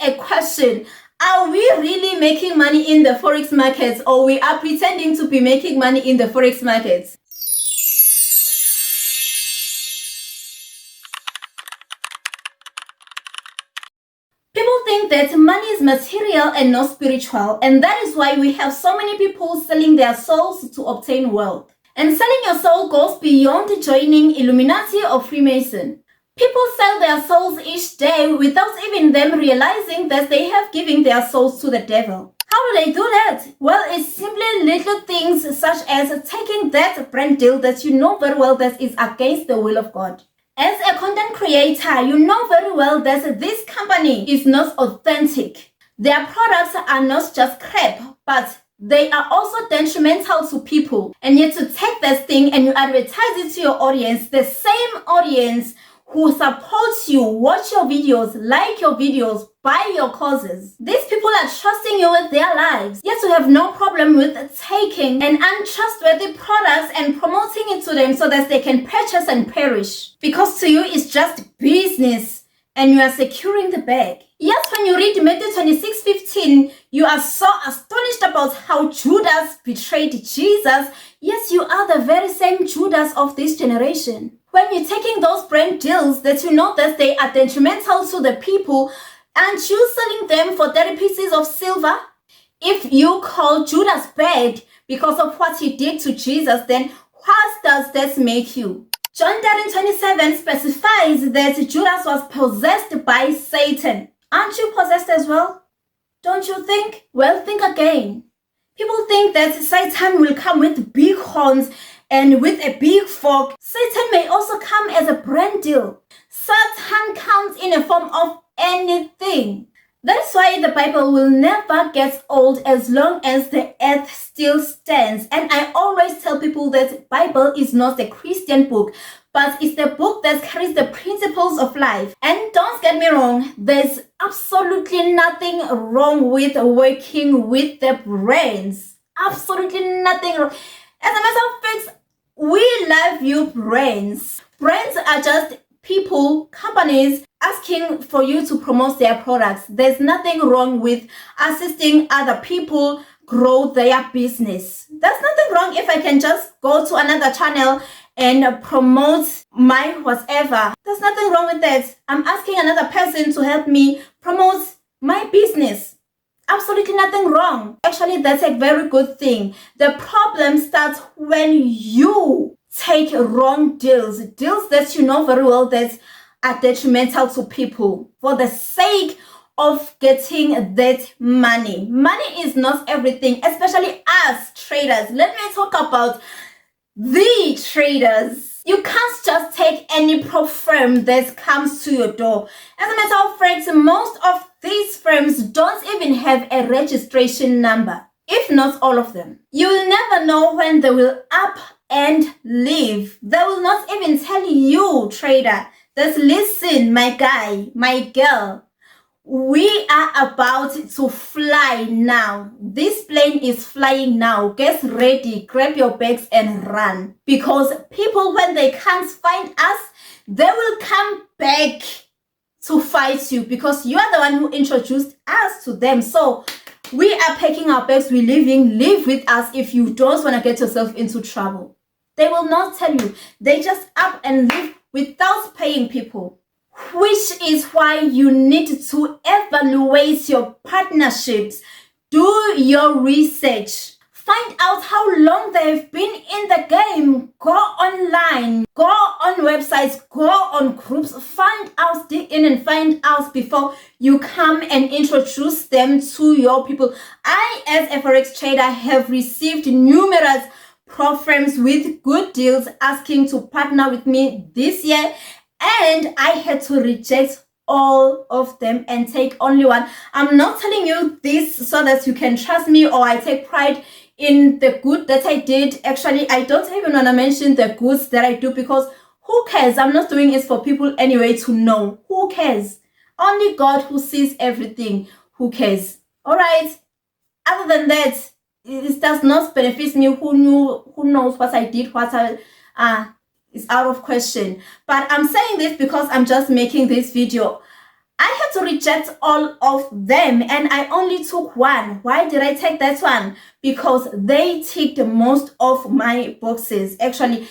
a question. Are we really making money in the forex markets, or we are pretending to be making money in the forex markets? People think that money is material and not spiritual, and that is why we have so many people selling their souls to obtain wealth. And selling your soul goes beyond joining Illuminati or Freemason. People sell their souls each day without even them realizing that they have given their souls to the devil. How do they do that? Well, it's simply little things such as taking that brand deal that you know very well that is against the will of God. As a content creator, you know very well that this company is not authentic. Their products are not just crap, but they are also detrimental to people. And yet to take that thing and you advertise it to your audience, the same audience who supports you, watch your videos, like your videos, buy your courses. These people are trusting you with their lives, yet you have no problem with taking an untrustworthy products and promoting it to them so that they can purchase and perish. Because to you, it's just business and you are securing the bag. Yes, when you read Matthew 26:15, you are so astonished about how Judas betrayed Jesus. Yes, you are the very same Judas of this generation. When you're taking those brand deals that you know that they are detrimental to the people, aren't you selling them for 30 pieces of silver? If you call Judas bad because of what he did to Jesus, then what does that make you? John 13:27 specifies that Judas was possessed by Satan. Aren't you possessed as well? Don't you think? Well, think again. People think that Satan will come with big horns and with a big fork. Satan may also come as a brand deal. Satan comes in a form of anything. That's why the Bible will never get old as long as the earth still stands. And I always tell people that Bible is not a Christian book, but it's the book that carries the principles of life. And don't get me wrong, there's absolutely nothing wrong with working with the brains. Absolutely nothing wrong. As a matter of fact, we love you brains. Brains are just people, companies asking for you to promote their products. There's nothing wrong with assisting other people grow their business. There's nothing wrong if I can just go to another channel and promote my whatever. There's nothing wrong with that. I'm asking another person to help me promote my business. Absolutely nothing wrong. Actually, that's a very good thing. The problem starts when you take wrong deals that you know very well that are detrimental to people for the sake of getting that money. Money is not everything, especially us traders. Let me talk about the traders. You can't just take any prop firm that comes to your door. As a matter of fact, most of these firms don't even have a registration number, if not all of them. You will never know when they will up and leave. They will not even tell you, trader, that listen, my guy, my girl, we are about to fly now. This plane is flying now. Get ready, grab your bags and run. Because people, when they can't find us, they will come back to fight you because you are the one who introduced us to them. So we are packing our bags, we're leaving. Live with us if you don't want to get yourself into trouble. They will not tell you. They just up and leave without paying people. Which is why you need to evaluate your partnerships. Do your research. Find out how long they've been in the game. Go online. Go on websites. Go on groups. Find out, dig in and find out before you come and introduce them to your people. I, as a forex trader, have received numerous prop firms with good deals asking to partner with me this year. And I had to reject all of them and take only one. I'm not telling you this so that you can trust me or I take pride in the good that I did. Actually, I don't even want to mention the goods that I do because who cares? I'm not doing it for people anyway to know. Who cares? Only God who sees everything. Who cares? All right. Other than that, it does not benefit me. Who knows what I did, what I is out of question. But I'm saying this because I'm just making this video. I had to reject all of them and I only took one. Why did I take that one? Because they ticked most of my boxes. Actually,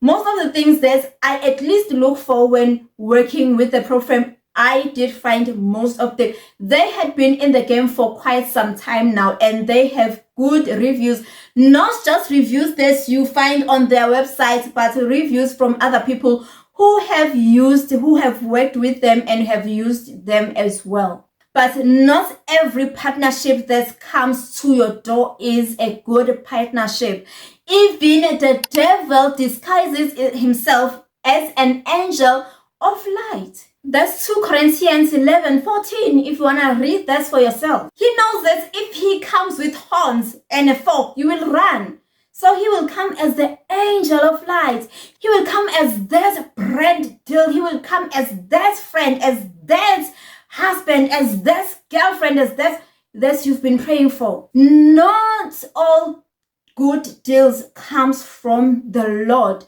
most of the things that I at least look for when working with the program, I did find most of them. They had been in the game for quite some time now and they have good reviews. Not just reviews that you find on their website, but reviews from other people who have worked with them and have used them as well. But not every partnership that comes to your door is a good partnership. Even the devil disguises himself as an angel of light. That's 2 Corinthians 11:14. If you want to read that for yourself. He knows that if he comes with horns and a fork, you will run. So he will come as the angel of light. He will come as that brand deal. He will come as that friend, as that husband, as that girlfriend, as that you've been praying for. Not all good deals comes from the Lord.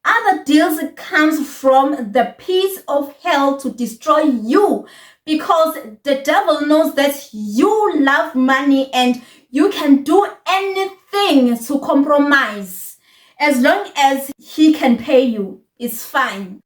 Other deals comes from the pits of hell to destroy you, because the devil knows that you love money and you can do anything to compromise. As long as he can pay you, it's fine.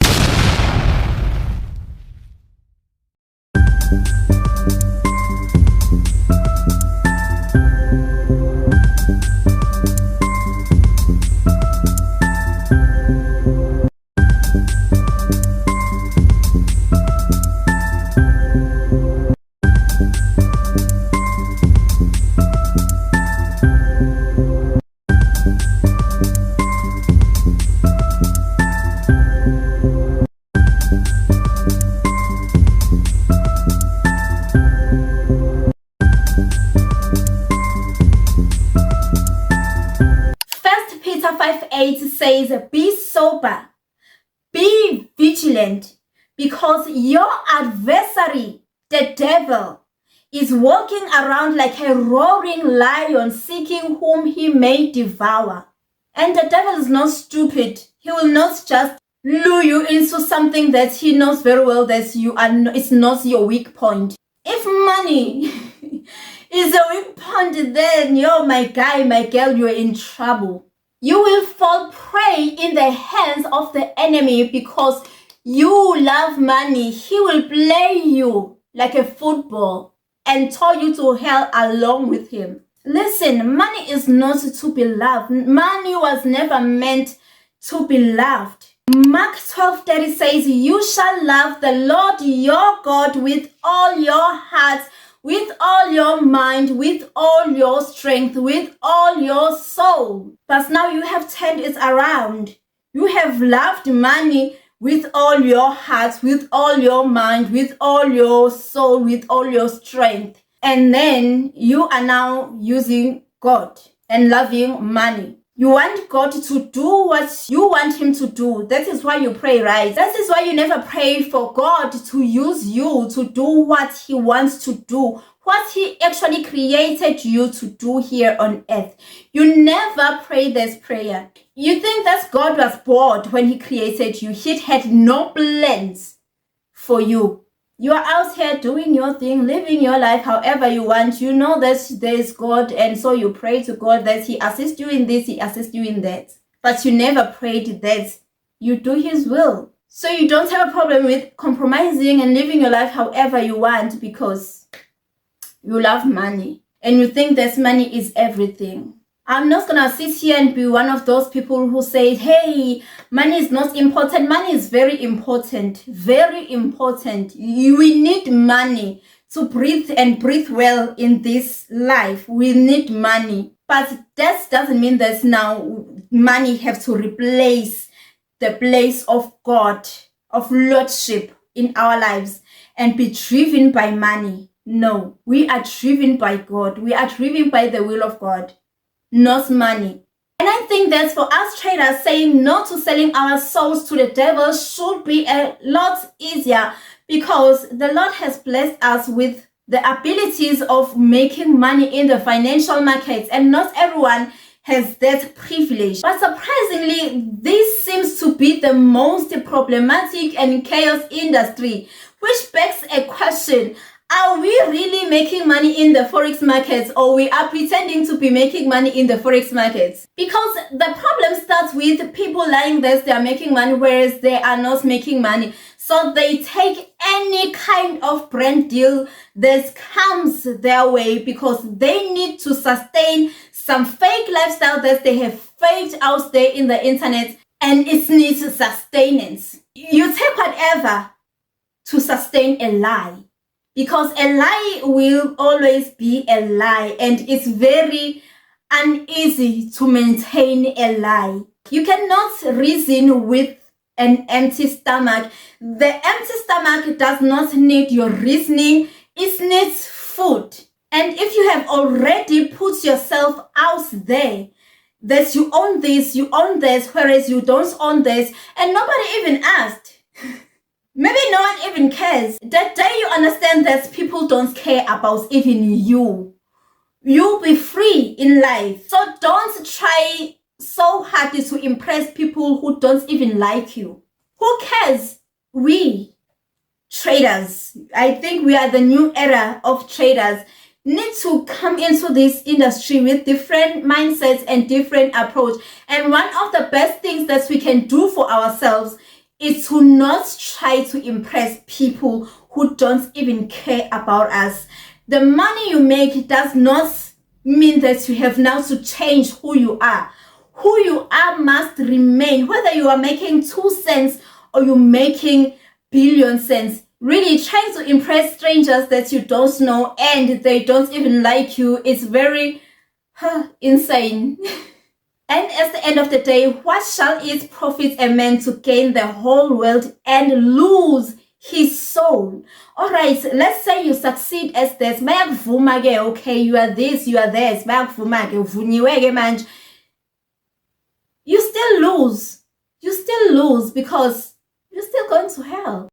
Peter 5:8 says, be sober, be vigilant, because your adversary, the devil, is walking around like a roaring lion, seeking whom he may devour. And the devil is not stupid. He will not just lure you into something that he knows very well that it's not your weak point. If money is a weak point, then you're my guy, my girl, you're in trouble. You will fall prey in the hands of the enemy because you love money. He will play you like a football and tow you to hell along with him. Listen, money is not to be loved. Money was never meant to be loved. Mark 12:30 says, you shall love the Lord your God with all your heart, with all your mind, with all your strength, with all your soul. But now you have turned it around. You have loved money with all your heart, with all your mind, with all your soul, with all your strength. And then you are now using God and loving money. You want God to do what you want him to do. That is why you pray, right? That is why you never pray for God to use you to do what he wants to do, what he actually created you to do here on earth. You never pray this prayer. You think that God was bored when he created you. He had no plans for you. You are out here doing your thing, living your life however you want. You know that there is God, and so you pray to God that he assists you in this, he assists you in that. But you never prayed that you do his will. So you don't have a problem with compromising and living your life however you want because you love money and you think that money is everything. I'm not gonna sit here and be one of those people who say, hey, money is not important. Money is very important, very important. We need money to breathe and breathe well in this life. We need money. But that doesn't mean that now money have to replace the place of God, of lordship in our lives and be driven by money. No, we are driven by God. We are driven by the will of God, not money. And I think that for us traders, saying no to selling our souls to the devil should be a lot easier because the Lord has blessed us with the abilities of making money in the financial markets, and not everyone has that privilege. But surprisingly, this seems to be the most problematic and chaos industry Which begs a question. Are we really making money in the forex markets, or we are pretending to be making money in the forex markets? Because the problem starts with people lying that they are making money, whereas they are not making money. So they take any kind of brand deal that comes their way because they need to sustain some fake lifestyle that they have faked out there in the internet, and it needs sustenance. You take whatever to sustain a lie, because a lie will always be a lie, and it's very uneasy to maintain a lie. You cannot reason with an empty stomach. The empty stomach does not need your reasoning, it needs food. And if you have already put yourself out there that you own this, you own this, whereas you don't own this, and nobody even asked, maybe no one even cares. That day you understand that people don't care about even you. You'll be free in life. So don't try so hard to impress people who don't even like you. Who cares? We traders, I think we are the new era of traders, need to come into this industry with different mindsets and different approach. And one of the best things that we can do for ourselves is to not try to impress people who don't even care about us. The money you make does not mean that you have now to change who you are. Who you are must remain, whether you are making 2 cents or you're making billion cents. Really trying to impress strangers that you don't know and they don't even like you is very insane. And at the end of the day, what shall it profit a man to gain the whole world and lose his soul? Alright, let's say you succeed as this. Okay, you are this, you are this. You still lose. You still lose because you're still going to hell.